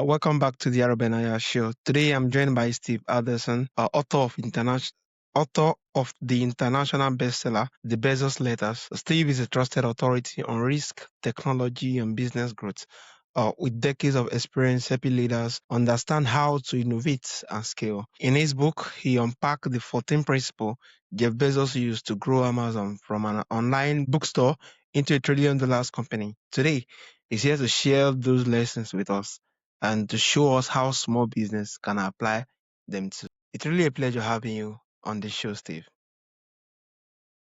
Welcome back to the Arabenaya Show. Today I'm joined by Steve Adelson, author of the international bestseller, The Bezos Letters. Steve is a trusted authority on risk, technology, and business growth. With decades of experience helping leaders understand how to innovate and scale. In his book, he unpacked the 14 principles Jeff Bezos used to grow Amazon from an online bookstore into a $1 trillion company. Today, he's here to share those lessons with us and to show us how small business can apply them to. It's really a pleasure having you on the show, Steve.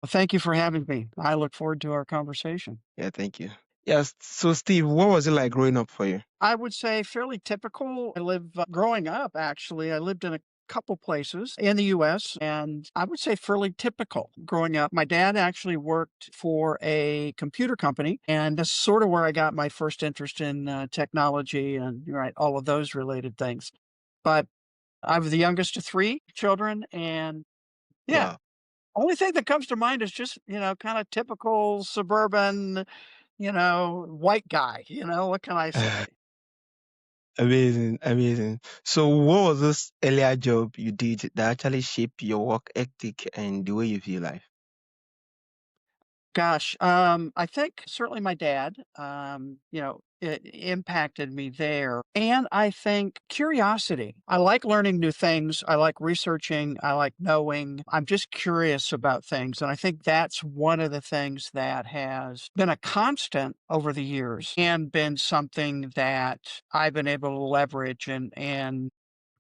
Well, thank you for having me. I look forward to our conversation. Yeah, thank you. Yes. So, Steve, what was it like growing up for you? I would say fairly typical. Growing up, actually, I lived in a couple places in the US, and I would say fairly typical growing up. My dad actually worked for a computer company, and that's sort of where I got my first interest in technology and right all of those related things. But I was the youngest of three children, and yeah, Wow. only thing that comes to mind is just, kind of typical suburban, white guy, what can I say? Amazing, amazing. So, what was this earlier job you did that actually shaped your work ethic and the way you view life? Gosh, I think certainly my dad, it impacted me there. And I think curiosity. I like learning new things. I like researching. I like knowing. I'm just curious about things. And I think that's one of the things that has been a constant over the years and been something that I've been able to leverage and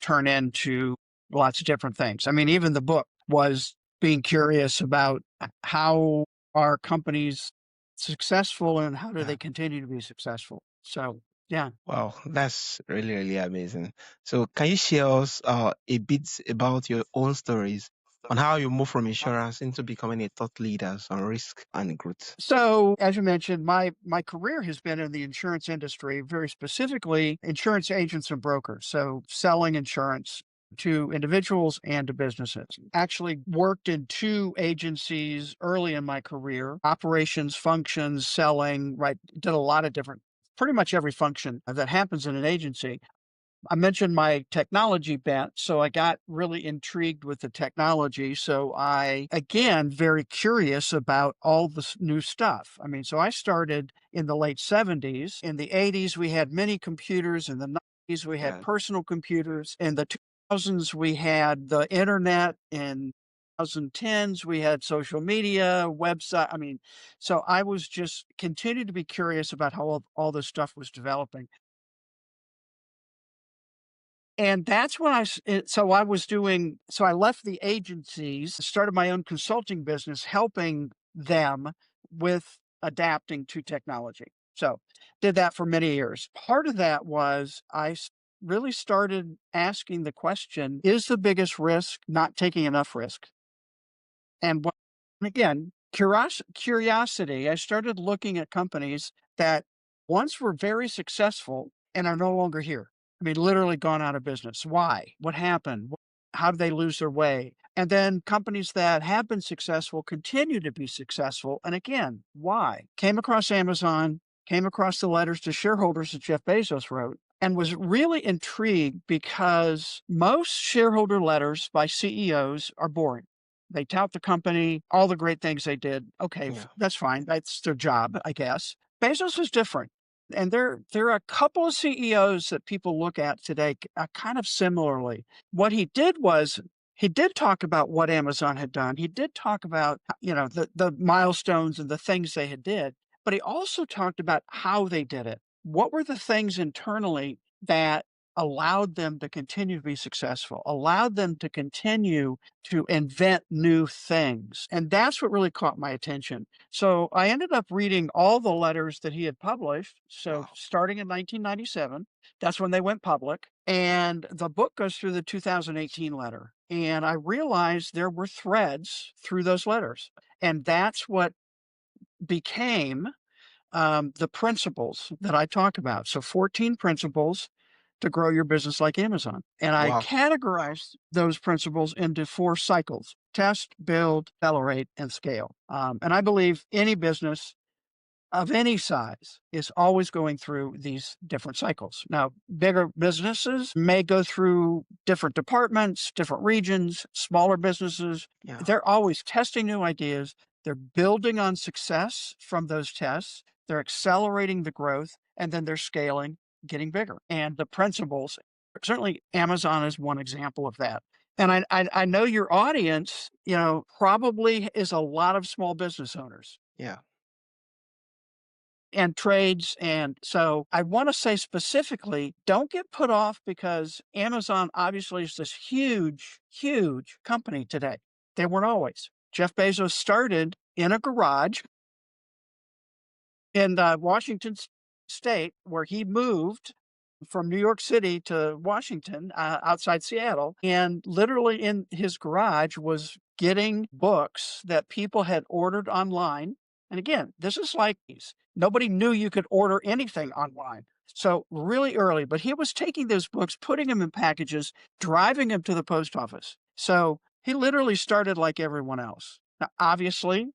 turn into lots of different things. I mean, even the book was being curious about how are companies successful and how do Yeah. they continue to be successful? So, yeah. Wow, that's really, really amazing. So, can you share us a bit about your own stories on how you moved from insurance into becoming a thought leader on risk and growth? So, as you mentioned, my career has been in the insurance industry, very specifically insurance agents and brokers. So, selling insurance to individuals and to businesses. Actually worked in two agencies early in my career, operations, functions, selling, right? Did a lot of different pretty much every function that happens in an agency. I mentioned my technology bent, so I got really intrigued with the technology. So I, again, very curious about all this new stuff. I mean, so I started in the late 70s. In the 80s, we had mini computers. In the 90s, we had Yeah. personal computers. In the 2000s, we had the internet. In 2010s, we had social media, website. I mean, so I was just continued to be curious about how all this stuff was developing. And that's when so I left the agencies, started my own consulting business, helping them with adapting to technology. So, did that for many years. Part of that was really started asking the question, is the biggest risk not taking enough risk? And again, curiosity, I started looking at companies that once were very successful and are no longer here. I mean, literally gone out of business. Why? What happened? How did they lose their way? And then companies that have been successful continue to be successful. And again, why? Came across Amazon, came across the letters to shareholders that Jeff Bezos wrote, and was really intrigued because most shareholder letters by CEOs are boring. They tout the company, all the great things they did. Okay, Yeah. that's fine. That's their job, I guess. Bezos was different. And there are a couple of CEOs that people look at today kind of similarly. What he did was he did talk about what Amazon had done. He did talk about, the milestones and the things they had did, but he also talked about how they did it. What were the things internally that allowed them to continue to be successful, allowed them to continue to invent new things. And that's what really caught my attention. So I ended up reading all the letters that he had published. So Wow. starting in 1997, that's when they went public. And the book goes through the 2018 letter. And I realized there were threads through those letters. And that's what became the principles that I talk about. So 14 principles to grow your business like Amazon. And I Wow. categorized those principles into 4 cycles: test, build, accelerate, and scale. And I believe any business of any size is always going through these different cycles. Now, bigger businesses may go through different departments, different regions, smaller businesses. Yeah. They're always testing new ideas. They're building on success from those tests. They're accelerating the growth and then they're scaling, getting bigger. And the principles, certainly Amazon is one example of that. And I know your audience, probably is a lot of small business owners Yeah. and trades. And so I want to say specifically, don't get put off because Amazon obviously is this huge, huge company today. They weren't always. Jeff Bezos started in a garage in Washington State, where he moved from New York City to Washington, outside Seattle, and literally in his garage was getting books that people had ordered online. And again, this is like nobody knew you could order anything online. So really early, but he was taking those books, putting them in packages, driving them to the post office. So he literally started like everyone else. Now, obviously,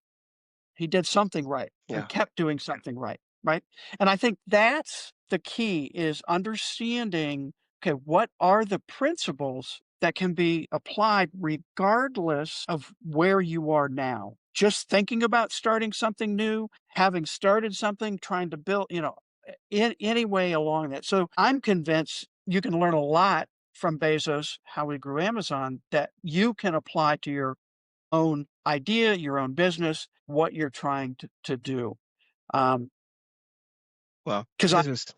he did something right and Yeah. kept doing something right, right? And I think that's the key is understanding, okay, what are the principles that can be applied regardless of where you are now? Just thinking about starting something new, having started something, trying to build, in any way along that. So I'm convinced you can learn a lot from Bezos, how he grew Amazon, that you can apply to your own idea, your own business, what you're trying to do. Well, Because this is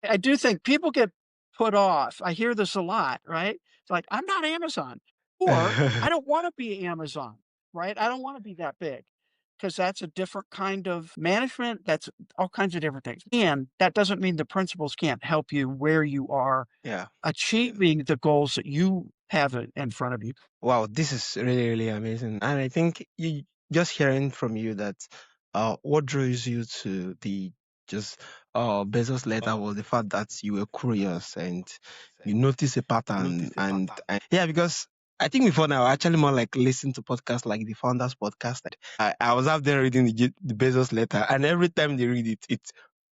I do think people get put off. I hear this a lot, right? It's like, I'm not Amazon, or I don't want to be Amazon, right? I don't want to be that big because that's a different kind of management. That's all kinds of different things. And that doesn't mean the principles can't help you where you are yeah. achieving the goals that you have in front of you. Wow, this is really, really amazing. And I think you just hearing from you that what draws you to the just Bezos letter was the fact that you were curious and you notice a pattern and yeah, because I think before now I actually more like listen to podcasts like the Founders Podcast. I was out there reading the Bezos letter, and every time they read it, it's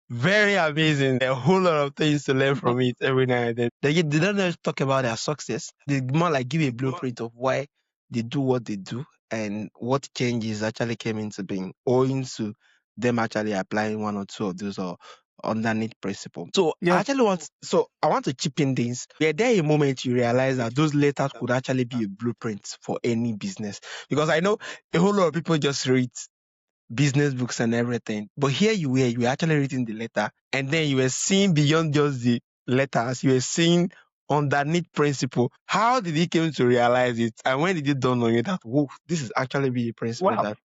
very amazing. A whole lot of things to learn from it every now and then. They don't just talk about their success. They more like give a blueprint of why they do what they do and what changes actually came into being owing to them actually applying one or two of those or underneath principle. So Yeah. I want to chip in this. Were there a moment you realize that those letters could actually be a blueprint for any business? Because I know a whole lot of people just read business books and everything. But here you were actually reading the letter, and then you were seeing beyond just the letters, you were seeing underneath principle. How did he came to realize it? And when did it dawn on you that, whoa, this is actually be a principle Well, that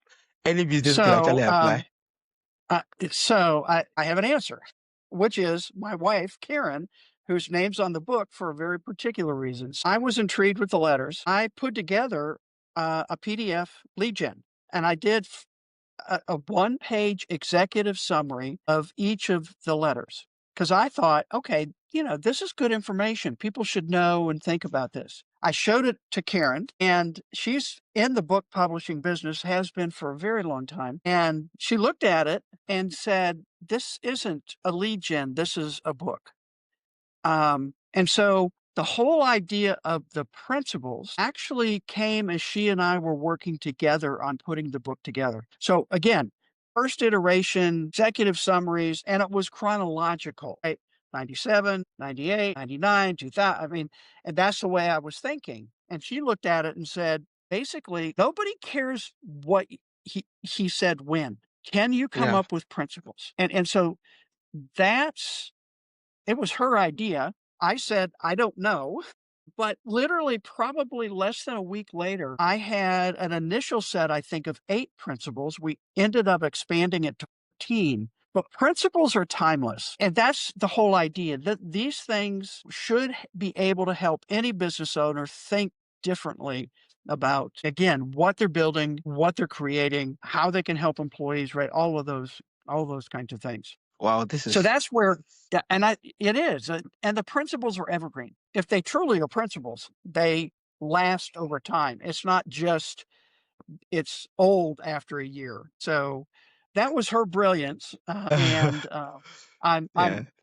any business could so actually apply? I have an answer, which is my wife, Karen, whose name's on the book for a very particular reason. I was intrigued with the letters. I put together a PDF lead gen, and I did a one-page executive summary of each of the letters because I thought, okay, this is good information. People should know and think about this. I showed it to Karen, and she's in the book publishing business, has been for a very long time. And she looked at it and said, this isn't a lead gen, this is a book. And so the whole idea of the principles actually came as she and I were working together on putting the book together. So again, first iteration, executive summaries, and it was chronological, right? 97, 98, 99, 2000. I mean, and that's the way I was thinking. And she looked at it and said, basically, nobody cares what he said when. Can you come Yeah. up with principles? And so that's it was her idea. I said, "I don't know." But literally, probably less than a week later, I had an initial set, I think, of 8 principles. We ended up expanding it to 14. But principles are timeless. And that's the whole idea that these things should be able to help any business owner think differently about, again, what they're building, what they're creating, how they can help employees, right? All those kinds of things. Wow, this So is that's where yeah, and it is, and the principles are evergreen. If they truly are principles, they last over time. It's not just it's old after a year. So that was her brilliance, and Yeah. I'm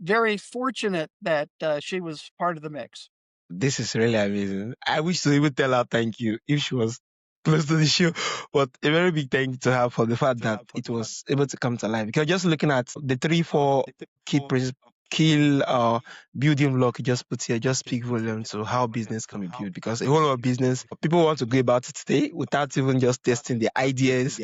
very fortunate that she was part of the mix. This is really amazing. I wish to even tell her thank you if she was close to the show. But a very big thank you to her for the fact that it was able to come to life. Because just looking at the 3, 4 key key building block you just put here, just speak volume to how business can be built. Because a whole lot of business, people want to go about it today without even just testing the ideas.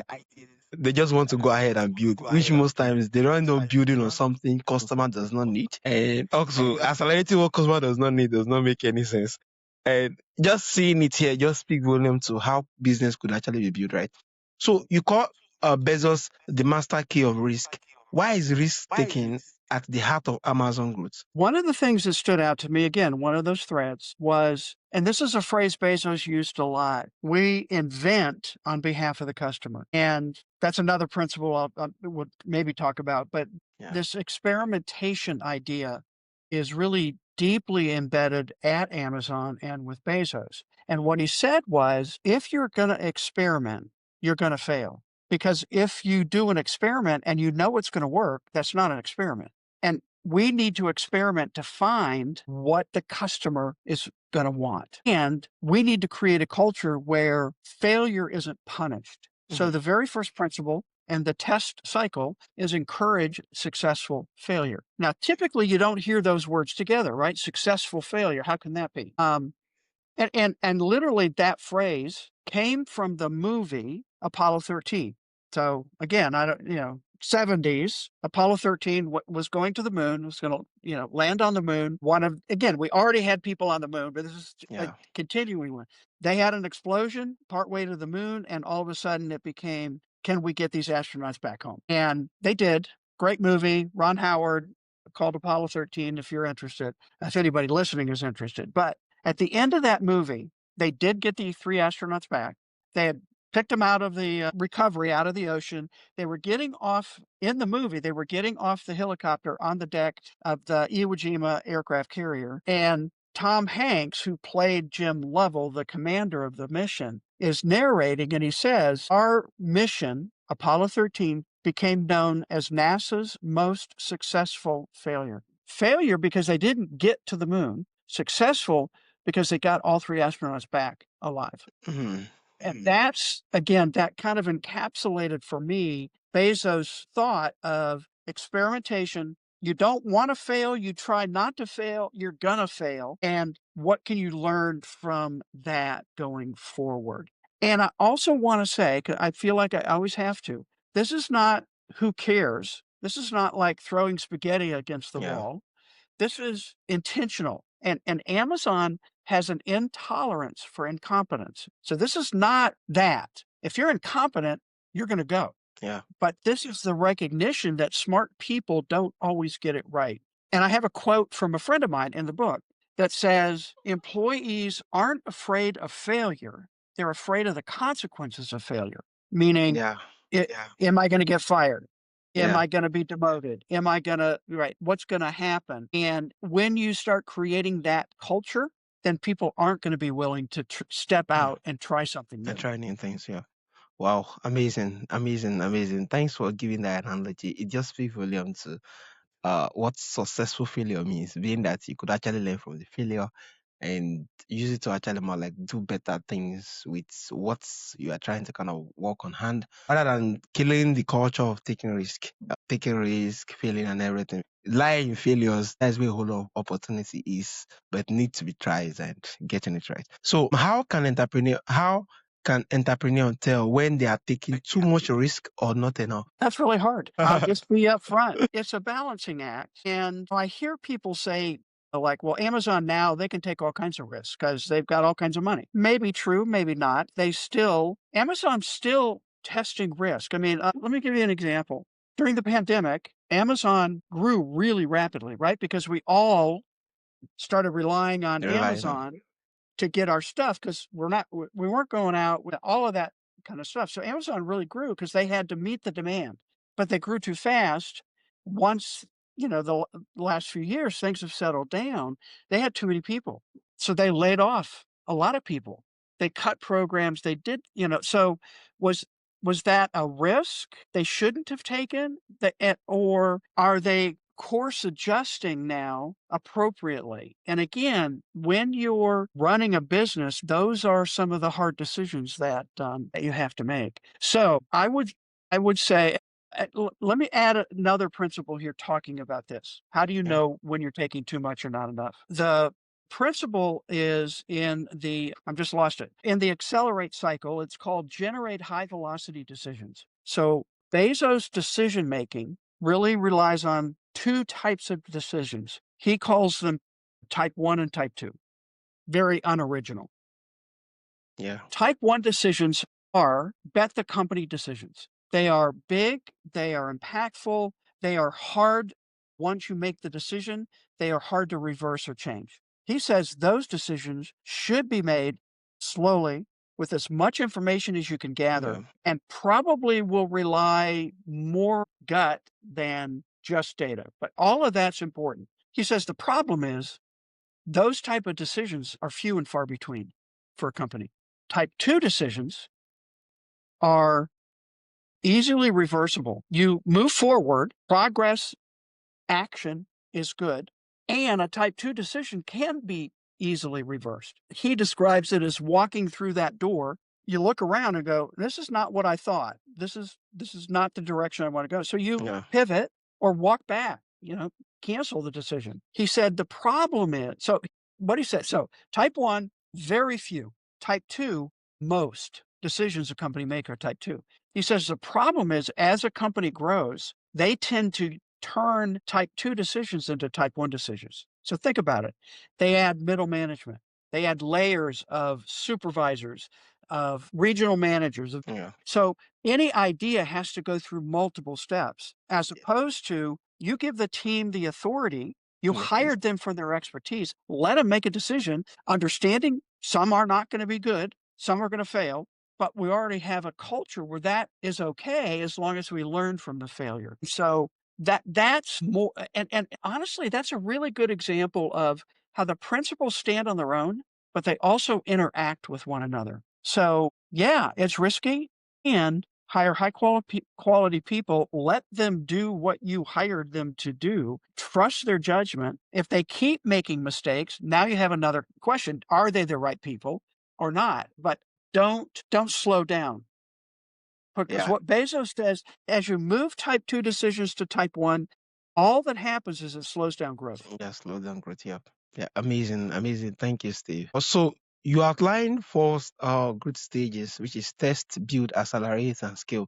They just want to go ahead and build, which most times they don't end up building on something customer does not need. And also, accelerating what customer does not need does not make any sense. And just seeing it here just speak volume to how business could actually be built, right? So you call Bezos the master key of risk. Why is risk taking at the heart of Amazon growth? One of the things that stood out to me, again, one of those threads was, and this is a phrase Bezos used a lot, we invent on behalf of the customer. And that's another principle I would maybe talk about. But Yeah. this experimentation idea is really deeply embedded at Amazon and with Bezos. And what he said was, if you're going to experiment, you're going to fail. Because if you do an experiment and you know it's going to work, that's not an experiment. And we need to experiment to find what the customer is going to want. And we need to create a culture where failure isn't punished. So Mhm. the very first principle and the test cycle is encourage successful failure. Now, typically you don't hear those words together, right? Successful failure. How can that be? And literally that phrase came from the movie Apollo 13. So again, I don't, 70s, Apollo 13 was going to the moon, was going to, land on the moon. Again, we already had people on the moon, but this is a Yeah. continuing one. They had an explosion partway to the moon, and all of a sudden it became, can we get these astronauts back home? And they did. Great movie. Ron Howard, called Apollo 13, if you're interested, if anybody listening is interested. But at the end of that movie, they did get the 3 astronauts back. They had picked them out of the recovery out of the ocean. They were getting off in the movie. They were getting off the helicopter on the deck of the Iwo Jima aircraft carrier. And Tom Hanks, who played Jim Lovell, the commander of the mission, is narrating, and he says, our mission, Apollo 13, became known as NASA's most successful failure. Failure because they didn't get to the moon, successful because they got all 3 astronauts back alive. Mhm. And that's, again, that kind of encapsulated for me Bezos' thought of experimentation. You don't want to fail. You try not to fail. You're going to fail. And what can you learn from that going forward? And I also want to say, 'cause I feel like I always have to, this is not who cares. This is not like throwing spaghetti against the Yeah. wall. This is intentional. And Amazon has an intolerance for incompetence. So this is not that. If you're incompetent, you're going to go. Yeah. But this is the recognition that smart people don't always get it right. And I have a quote from a friend of mine in the book that says employees aren't afraid of failure. They're afraid of the consequences of failure, meaning, Yeah. it, am I going to get fired? Am Yeah. I going to be demoted? Am I going to, right? What's going to happen? And when you start creating that culture, then people aren't going to be willing to step Yeah. out and try something new. And try new things. Yeah. Wow. Amazing. Amazing. Amazing. Thanks for giving that analogy. It just speaks volume to what successful failure means, being that you could actually learn from the failure and use it to actually more like do better things with what you are trying to kind of work on hand, rather than killing the culture of taking risk, failing and everything. Lying in failures, that's where a whole lot of opportunity is, but need to be tried and getting it right. So how can entrepreneur tell when they are taking too much risk or not enough? That's really hard. I'll just be upfront. It's a balancing act. And I hear people say, like, well, Amazon now, they can take all kinds of risks because they've got all kinds of money. Maybe true, maybe not. Amazon's still testing risk. I mean, let me give you an example. During the pandemic, Amazon grew really rapidly, right? Because we all started relying on Relying on. Amazon to get our stuff because we weren't going out with all of that kind of stuff. So Amazon really grew because they had to meet the demand, but they grew too fast. Once, the last few years, things have settled down. They had too many people. So they laid off a lot of people. They cut programs. They did, so was Was that a risk they shouldn't have taken? Or are they course adjusting now appropriately? And again, when you're running a business, those are some of the hard decisions that that you have to make. So I would say, let me add another principle here talking about this. How do you Yeah. know when you're taking too much or not enough? The principle is I'm just lost it. In the accelerate cycle, it's called generate high velocity decisions. So Bezos' decision making really relies on two types of decisions. He calls them type 1 and type 2. Very unoriginal. Yeah. Type 1 decisions are bet the company decisions. They are big, they are impactful, they are hard once you make the decision, they are hard to reverse or change. He says those decisions should be made slowly with as much information as you can gather Yeah. and probably will rely more gut than just data. But all of that's important. He says the problem is those type of decisions are few and far between for a company. Type 2 decisions are easily reversible. You move forward, progress, action is good, and a type 2 decision can be easily reversed. He describes it as walking through that door. You look around and go, "This is not what I thought. This is not the direction I want to go." So you Yeah. pivot or walk back, cancel the decision. He said the problem is what he said. So type 1, very few. Type 2, most decisions a company make are type 2. He says the problem is as a company grows, they tend to turn type 2 decisions into type 1 decisions. So think about it. They add middle management. They add layers of supervisors, of regional managers. Yeah. So any idea has to go through multiple steps, as opposed to you give the team the authority, you Yes, please. hired them for their expertise, let them make a decision, understanding some are not going to be good, some are going to fail, but we already have a culture where that is okay as long as we learn from the failure. So that's more and honestly, that's a really good example of how the principles stand on their own, but they also interact with one another. So, yeah, it's risky and hire high quality people, let them do what you hired them to do, trust their judgment. If they keep making mistakes, now you have another question, are they the right people or not? But don't slow down. Because Yeah. what Bezos says, as you move type 2 decisions to type 1, all that happens is it slows down growth. Yeah. Slow down, growth. Yeah. Yeah. Amazing. Amazing. Thank you, Steve. Also, you outlined four growth stages, which is test, build, accelerate, and scale.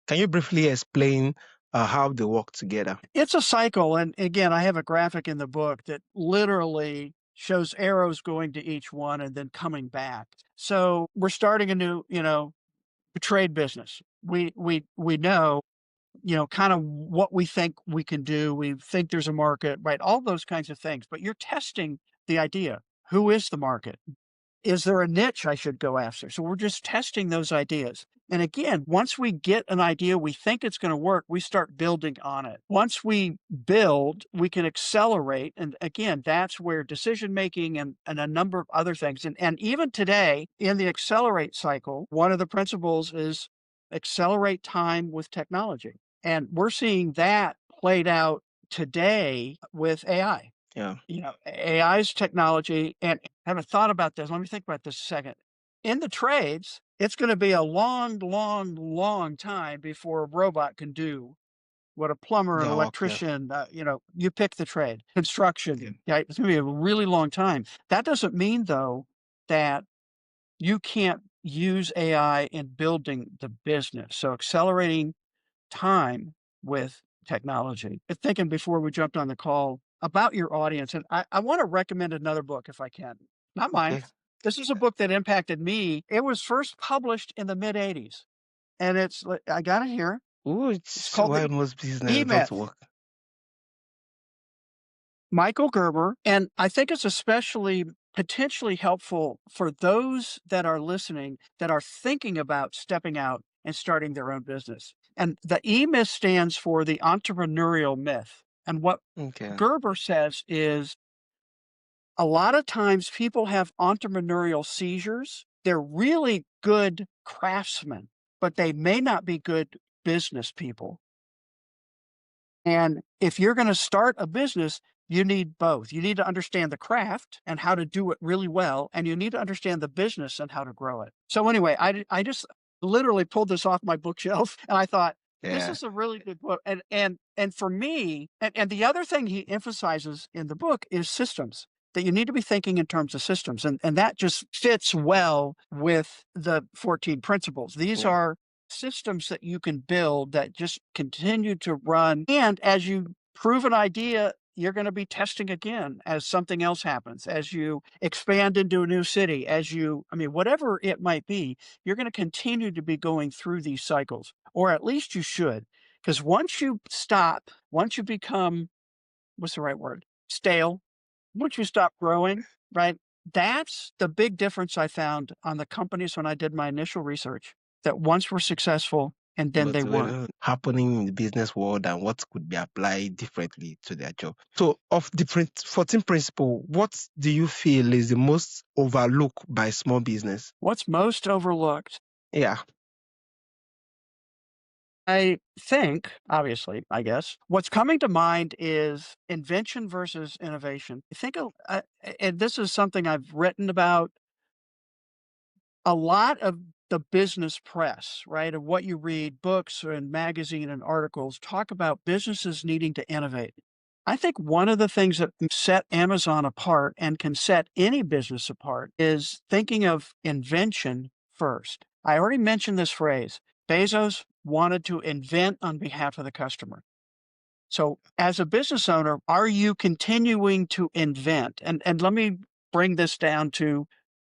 Can you briefly explain how they work together? It's a cycle. And again, I have a graphic in the book that literally shows arrows going to each one and then coming back. So we're starting a new, trade business. We know, kind of what we think we can do. We think there's a market, right? All those kinds of things. But you're testing the idea. Who is the market? Is there a niche I should go after? So we're just testing those ideas. And again, once we get an idea, we think it's going to work, we start building on it. Once we build, we can accelerate. And again, that's where decision making and a number of other things. And even today in the accelerate cycle, one of the principles is accelerate time with technology. And we're seeing that played out today with AI. Yeah. AI's technology, and I haven't thought about this. Let me think about this a second. In the trades, it's going to be a long, long, long time before a robot can do what a plumber, an Yeah. Work. Yeah. electrician, you pick the trade, construction. Yeah. Yeah, it's going to be a really long time. That doesn't mean, though, that you can't use AI in building the business. So accelerating time with technology. Thinking before we jumped on the call about your audience, and I want to recommend another book if I can. Not mine. Okay. This is a book that impacted me. It was first published in the mid 80s, and I got it here. Oh, It's it's called why The most business E don't Myth. work. Michael Gerber, and I think it's especially potentially helpful for those that are listening that are thinking about stepping out and starting their own business. And the E Myth stands for the entrepreneurial myth. And what Okay. Gerber says is a lot of times people have entrepreneurial seizures. They're really good craftsmen. but they may not be good business people. And if you're going to start a business, you need both. You need to understand the craft and how to do it really well, and you need to understand the business and how to grow it. So anyway, I just literally pulled this off my bookshelf, and I thought this Yeah. is a really good book. And for me, and the other thing he emphasizes in the book is systems. That you need to be thinking in terms of systems, and that just fits well with the 14 principles. These Yeah. are systems that you can build that just continue to run. And as you prove an idea, you're going to be testing again as something else happens, as you expand into a new city, I mean, whatever it might be, you're going to continue to be going through these cycles, or at least you should. Because once you stop, once you become, what's the right word? Stale, once you stop growing, right? That's the big difference I found on the companies when I did my initial research, that once were successful and then But they weren't. happening in the business world and what could be applied differently to their job. So, of the 14 principle, what do you feel is the most overlooked by small business? What's most overlooked? Yeah. I think, obviously, I guess, what's coming to mind is invention versus innovation. And this is something I've written about. A lot of the business press, right, of what you read, books and magazine and articles talk about businesses needing to innovate. I think one of the things that can set Amazon apart and can set any business apart is thinking of invention first. I already mentioned this phrase. Bezos wanted to invent on behalf of the customer. So, as a business owner, are you continuing to invent? And let me bring this down to,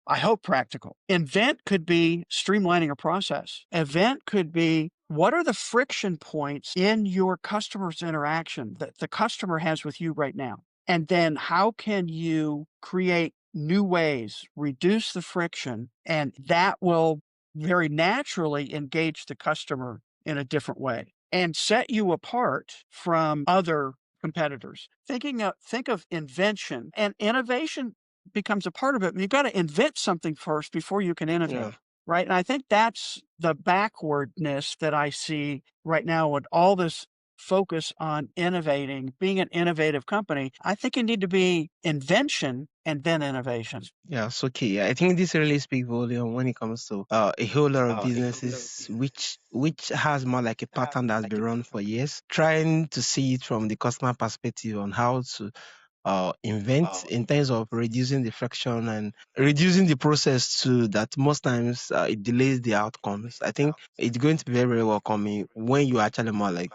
I hope, practical. Invent could be streamlining a process. Event could be, what are the friction points in your customer's interaction that the customer has with you right now? And then how can you create new ways, reduce the friction, and that will very naturally engage the customer in a different way and set you apart from other competitors. Think of invention, and innovation becomes a part of it. You've got to invent something first before you can Yeah. innovate, right? And I think that's the backwardness that I see right now with all this focus on innovating, being an innovative company. I think you need to be invention and then innovation. Yeah, so okay. I think this really speaks volume when it comes to a whole lot of businesses which has more like a pattern that's been run for years, trying to see it from the customer perspective on how to invent in terms of reducing the friction and reducing the process to that most times it delays the outcomes. I think it's going to be very, very welcoming when you actually more like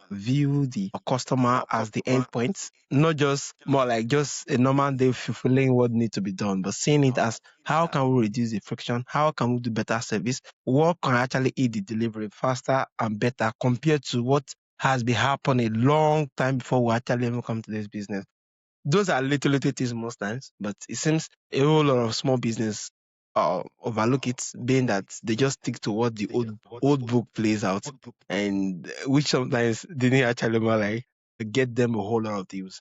view the customer as the endpoint, not just more like just a normal day fulfilling what needs to be done, but seeing it as how can we reduce the friction, how can we do better service, what can actually aid the delivery faster and better compared to what has been happening a long time before we actually even come to this business. Those are little things most times, but it seems a whole lot of small business overlook it, being that they just stick to what the old book plays out, and which sometimes didn't actually more like get them a whole lot of deals.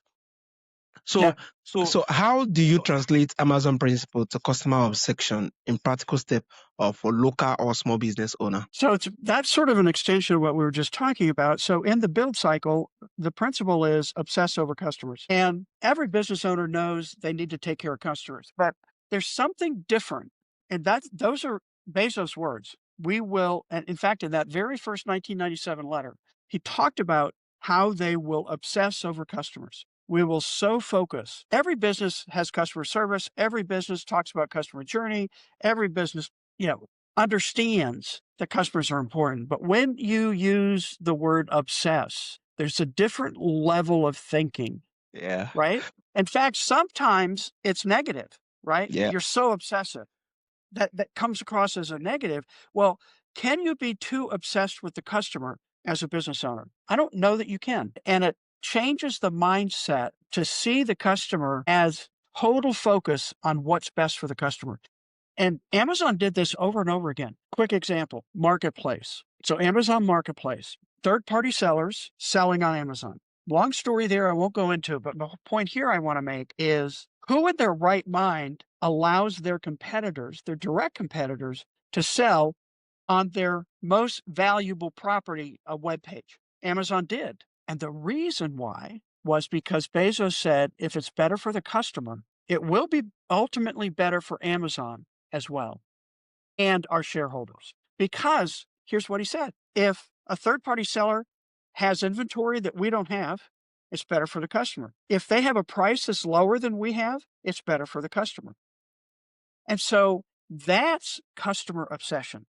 Yeah. So, how do you translate Amazon principle to customer obsession in practical step for local or small business owner? So that's sort of an extension of what we were just talking about. So in the build cycle, the principle is obsess over customers. And every business owner knows they need to take care of customers, but there's something different. And those are Bezos' words. We will, and in fact, in that very first 1997 letter, he talked about how they will obsess over customers. We will so focus. Every business has customer service. Every business talks about customer journey. Every business, you know, understands that customers are important. But when you use the word obsess, there's a different level of thinking, Yeah. right? In fact, sometimes it's negative, right? Yeah. You're so obsessive that comes across as a negative. Well, can you be too obsessed with the customer as a business owner? I don't know that you can. And it changes the mindset to see the customer as total focus on what's best for the customer. And Amazon did this over and over again. Quick example, Marketplace. So Amazon Marketplace, third-party sellers selling on Amazon. Long story there, I won't go into, but the point here I want to make is, who in their right mind allows their competitors, their direct competitors, to sell on their most valuable property a web page. Amazon did. And the reason why was because Bezos said if it's better for the customer, it will be ultimately better for Amazon as well and our shareholders. Because here's what he said: if a third party seller has inventory that we don't have, it's better for the customer. If they have a price that's lower than we have, it's better for the customer. And so that's customer obsession.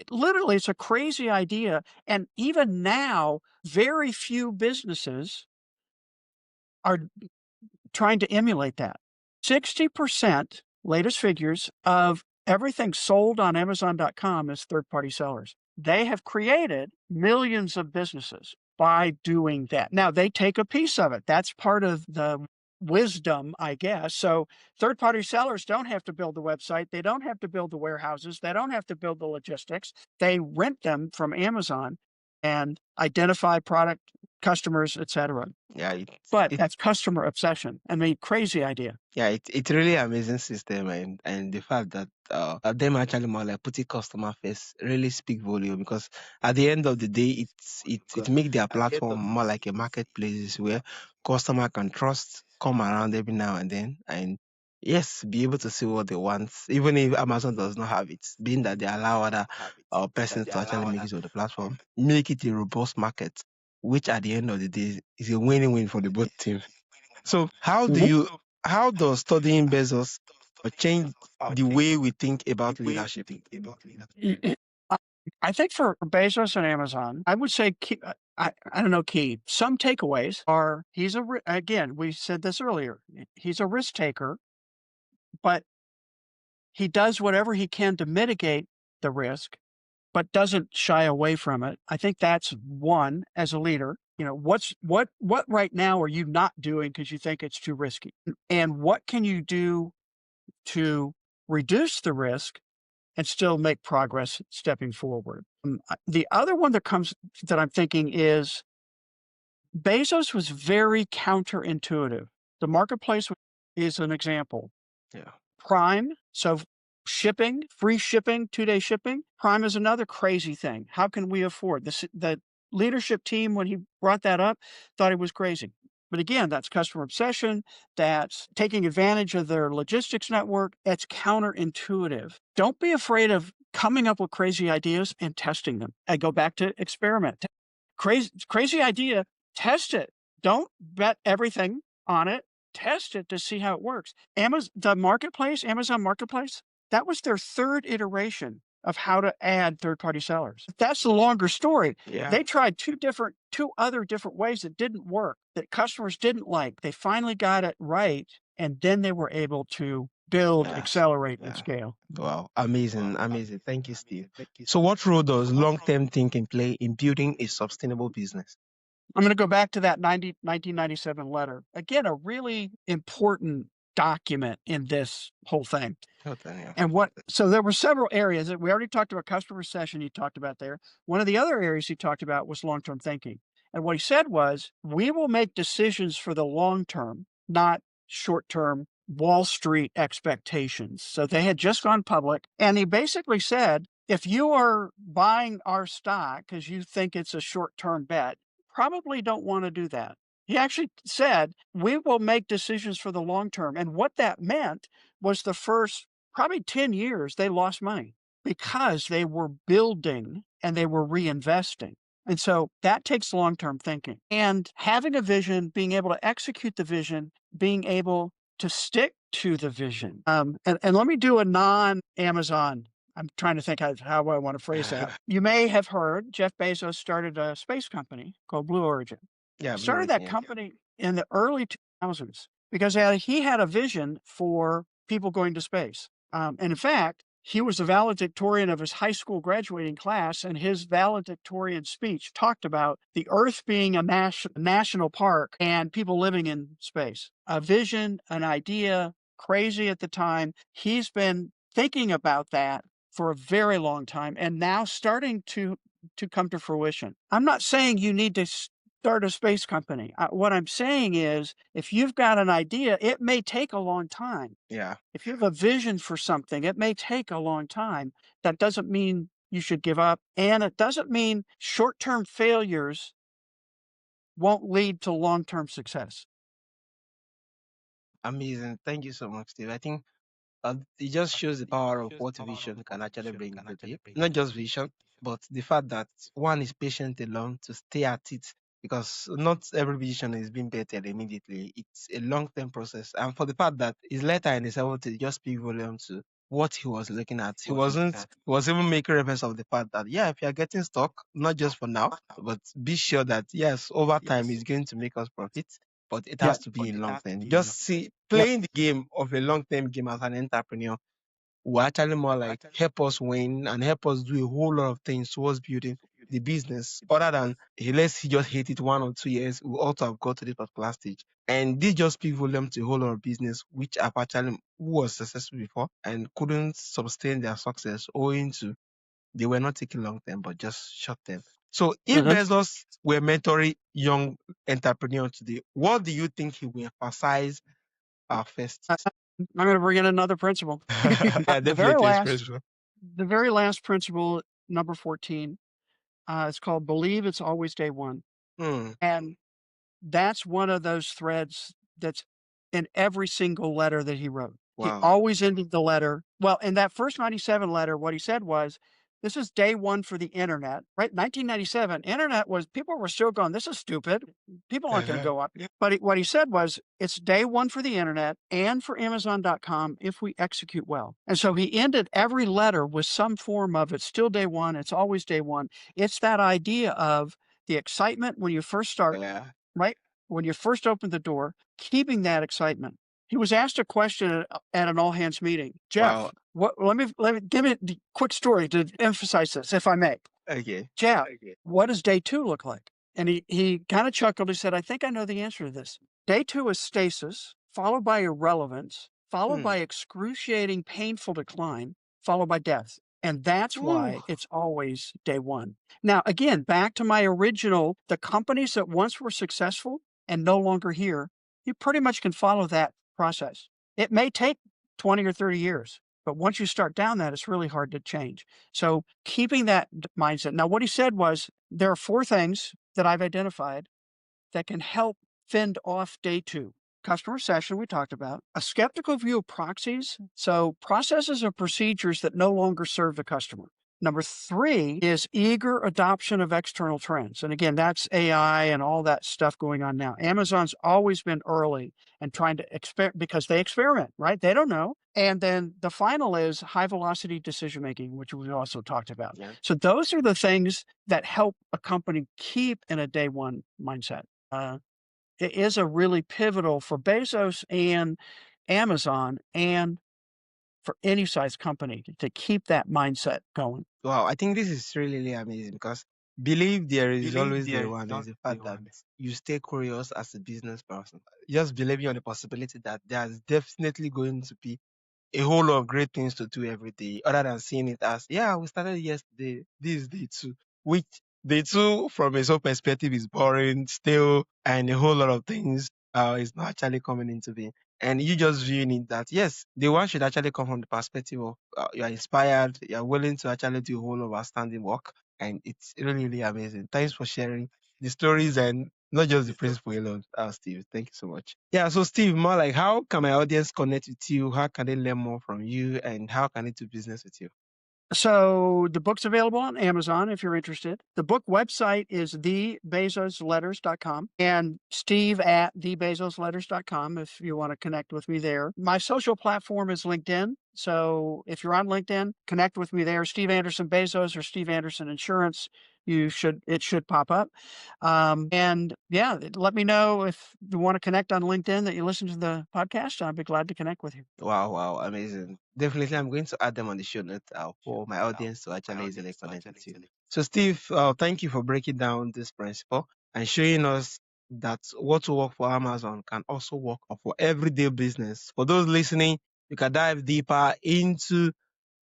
Literally, it's a crazy idea. And even now, very few businesses are trying to emulate that. 60%, latest figures, of everything sold on Amazon.com is third party sellers. They have created millions of businesses by doing that. Now, they take a piece of it. That's part of the wisdom, I guess. So, third party sellers don't have to build the website. They don't have to build the warehouses. They don't have to build the logistics. They rent them from Amazon and identify product, customers, etc. Yeah, But it that's customer obsession. I mean, crazy idea. yeah, it's really amazing system, and the fact that them actually more like putting customer first really speak volume, because at the end of the day it make their platform more like a marketplace where customer can trust, come around every now and then, and yes, be able to see what they want, even if Amazon does not have it, being that they allow other persons to actually make use of the platform, make it a robust market, which at the end of the day is a win-win for the both teams. So how does studying Bezos change the way we think about leadership? I I think for Bezos and Amazon, I would say I don't know, key. Some takeaways are again, we said this earlier. He's a risk taker, but he does whatever he can to mitigate the risk, but doesn't shy away from it. I think that's one as a leader. You know, what right now are you not doing because you think it's too risky? And what can you do to reduce the risk and still make progress stepping forward? The other one that I'm thinking is Bezos was very counterintuitive. The marketplace is an example. Yeah. Prime, so shipping, free shipping, 2-day shipping. Prime is another crazy thing. How can we afford this? The leadership team, when he brought that up, thought it was crazy. But again, that's customer obsession. That's taking advantage of their logistics network. That's counterintuitive. Don't be afraid of coming up with crazy ideas and testing them. I go back to experiment. Crazy idea, test it. Don't bet everything on it. Test it to see how it works. Amazon Marketplace, that was their third iteration of how to add third-party sellers. That's the longer story. Yeah. They tried two other different ways that didn't work, that customers didn't like. They finally got it right, and then they were able to build, Yes. accelerate, and Yeah. scale. Wow. Amazing. Amazing. Thank you, Steve. So what role does long-term thinking play in building a sustainable business? I'm going to go back to that 1997 letter. Again, a really important document in this whole thing. Okay, yeah. And so there were several areas that we already talked about. Customer session, he talked about there. One of the other areas he talked about was long-term thinking. And what he said was, we will make decisions for the long term, not short-term Wall Street expectations. So they had just gone public. And he basically said, if you are buying our stock because you think it's a short-term bet, probably don't want to do that. He actually said, we will make decisions for the long term. And what that meant was the first probably 10 years, they lost money because they were building and they were reinvesting. And so that takes long term thinking and having a vision, being able to execute the vision, being able to stick to the vision. And let me do a non Amazon. I'm trying to think how I want to phrase that. You may have heard Jeff Bezos started a space company called Blue Origin. Yeah. Started that company in the early 2000s because he had a vision for people going to space. And in fact, he was the valedictorian of his high school graduating class, and his valedictorian speech talked about the Earth being a national park and people living in space. A vision, an idea, crazy at the time. He's been thinking about that for a very long time and now starting to come to fruition. I'm not saying you need to start a space company. What I'm saying is, if you've got an idea, it may take a long time. Yeah. If you have a vision for something, it may take a long time. That doesn't mean you should give up. And it doesn't mean short-term failures won't lead to long-term success. Amazing. Thank you so much, Steve. I think it just shows the power of what vision can actually bring into play. Not just vision, but the fact that one is patient alone to stay at it, because not every vision is being bettered immediately. It's a long-term process. And for the fact that his letter and his able to just speak volume to what he was looking at. He was even making reference of the fact that, yeah, if you're getting stuck, not just for now, but be sure that, yes, over time it's going to make us profit, but it Yeah. has to be in long term. Just see, playing the game of a long term game as an entrepreneur will actually more like help us win and help us do a whole lot of things towards building the business. Other than let's he just hit it 1 or 2 years, we also have got to this particular stage. And this just speaks volume to a whole lot of business which have actually who was successful before and couldn't sustain their success owing to they were not taking long term but just short term. So if Mhm. Bezos were mentoring young entrepreneurs today, what do you think he will emphasize first? I'm going to bring in another principle. Yeah, The very definitely last, inspirational. the very last principle, number 14, it's called believe it's always day one. Hmm. And that's one of those threads that's in every single letter that he wrote. He Wow. always ended the letter well, in that first 97 letter, what he said was, "This is day 1 for the internet." Right? 1997, internet was people were still going, "This is stupid. People aren't gonna Uh-huh. go up." But what he said was, "It's day 1 for the internet and for Amazon.com if we execute well." And so he ended every letter with some form of, "It's still day 1, it's always day 1." It's that idea of the excitement when you first start, Yeah. right? When you first open the door, keeping that excitement. He was asked a question at an all hands meeting. Wow. Jeff, what? Let me give me the quick story to emphasize this, if I may. Okay. Jeff, what does day 2 look like? And he kind of chuckled. He said, "I think I know the answer to this. Day 2 is stasis, followed by irrelevance, followed Hmm. by excruciating, painful decline, followed by death. And that's Woo. why it's always day 1." Now, again, back to my original, the companies that once were successful and no longer here, you pretty much can follow that process. It may take 20 or 30 years, but once you start down that, it's really hard to change. So keeping that mindset. Now, what he said was there are 4 things that I've identified that can help fend off day 2. Customer session, we talked about, a skeptical view of proxies. So processes or procedures that no longer serve the customer. Number 3 is eager adoption of external trends. And again, that's AI and all that stuff going on now. Amazon's always been early and trying to experiment because they experiment, right? They don't know. And then the final is high velocity decision making, which we also talked about. Yeah. So those are the things that help a company keep in a day 1 mindset. It is a really pivotal for Bezos and Amazon and for any size company to keep that mindset going. Wow. I think this is really, really amazing because believe there is always the one is the fact that you stay curious as a business person. Just believing on the possibility that there's definitely going to be a whole lot of great things to do every day, other than seeing it as, yeah, we started yesterday, this is day 2, which day 2 from a soul perspective is boring, still, and a whole lot of things is not actually coming into being. And you just viewing it that, yes, the one should actually come from the perspective of you're inspired, you're willing to actually do a whole lot of outstanding work, and it's really, really amazing. Thanks for sharing the stories and not just the principle alone, Steve. Thank you so much. Yeah, so Steve, more like how can my audience connect with you? How can they learn more from you? And how can they do business with you? So the book's available on Amazon if you're interested. The book website is thebezosletters.com and Steve at thebezosletters.com if you want to connect with me there. My social platform is LinkedIn. So if you're on LinkedIn, connect with me there. Steve Anderson Bezos or Steve Anderson Insurance. It should pop up. And yeah, let me know if you want to connect on LinkedIn that you listen to the podcast. I'd be glad to connect with you. Wow, wow, amazing. Definitely, I'm going to add them on the show notes for my audience to actually easily connect with you. So, Steve, thank you for breaking down this principle and showing us that what will work for Amazon can also work for everyday business. For those listening, you can dive deeper into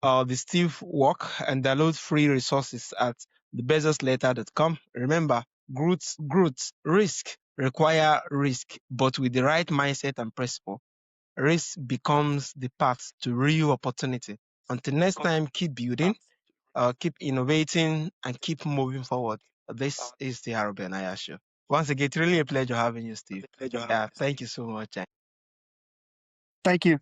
the Steve work and download free resources at thebezosletter.com. Remember, growth, risk require risk, but with the right mindset and principle, risk becomes the path to real opportunity. Until next time, keep building, keep innovating, and keep moving forward. This is the Arabian Aya Show. Once again, it's really a pleasure having you, Steve. Yeah, thank you so much. Thank you.